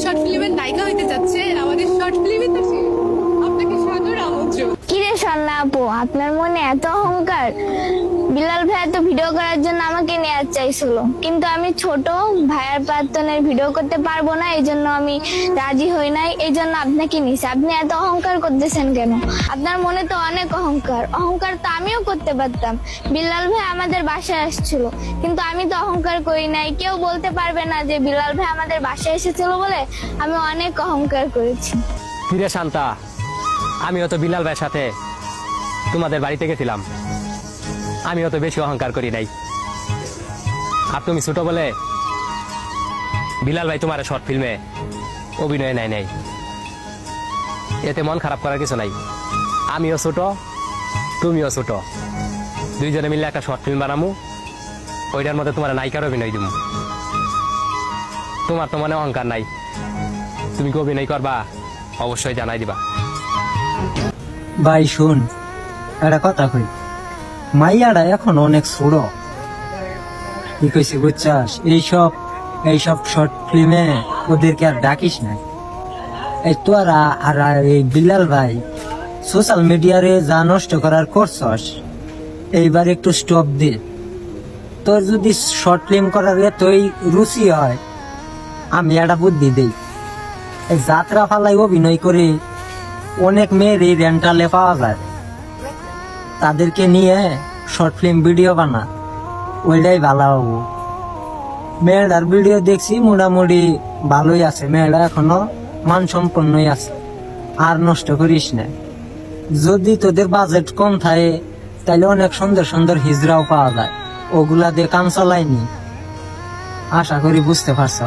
Short ফিল্মের নায়িকা হইতে যাচ্ছে, আমাদের শর্ট ফিল্মে তো সে। আপনাকে সাদর আমন্ত্রণ। কিরে সন্না আপু, আপনার মনে এত অহংকার? বিলাল ভাইয়া তো ভিডিও করার জন্য আমাকে নেওয়ার চাইছিল, কিন্তু আমি ছোট ভাইয়ার প্রার্থনের ভিডিও করতে পারবো না, এই জন্য আমি রাজি হই নাই, এই জন্য আপনাকে নিছি। আপনি এত অহংকার করতেছেন কেন? আপনার মনে তো অনেক অহংকার। অহংকার তো আমিও করতে পারতাম। বিলাল ভাই আমাদের বাসায় আসছিল, কিন্তু আমি তো অহংকার করি নাই। কেউ বলতে পারবে না যে বিলাল ভাই আমাদের বাসায় এসেছিল বলে আমি অনেক অহংকার করেছি। ফিরে শান্তা, আমিও তো বিলাল ভাইয়ের সাথে তোমাদের বাড়িতে গেছিলাম, আমিও তো বেশি অহংকার করি নাই। আর তুমি ছোট বলে বিলাল ভাই তোমার শর্ট ফিল্মে অভিনয় নাই নাই, এতে মন খারাপ করার কিছু নাই। আমিও ছোট, তুমিও ছোট, দুইজনে মিলে একটা শর্ট ফিল্ম বানামু, ওইটার মধ্যে তোমার নায়িকার অভিনয় দিব। তোমার তো মনে অহংকার নাই, তুমি কি অভিনয় করবা অবশ্যই জানাই দিবা। ভাই শুন, একটা কথা কই, মাইয়াটা এখন অনেক ছোট। কি কইছি বুঝছাস? এইসব শর্ট ফিল্মে ওদেরকে আর ডাকিস না। এই তোরা আর এই বিলাল ভাই সোশ্যাল মিডিয়ারে যা নষ্ট করার করছস, এইবার একটু স্টপ দে। তোর যদি শর্ট ফিল্ম করার এতই রুচি হয়, আমি একটা বুদ্ধি দেই। এই যাত্রা ফালাই অভিনয় করে অনেক মেয়ের এই রেন্টালে পাওয়া যায়, তাদেরকে নিয়ে শর্ট ফিল্ম ভিডিও বানা, ওইটাই ভালো হবো। মেয়েটার ভিডিও দেখছি মোটামুটি ভালোই আছে, মেয়েটা এখনো মানসম্পন্নই আছে। আর নষ্ট করিস না। যদি তোদের বাজেট কম থাকে তাহলে অনেক সুন্দর সুন্দর হিজড়াও পাওয়া যায়, ওগুলা দিয়ে কাম চালাইনি। আশা করি বুঝতে পারছ।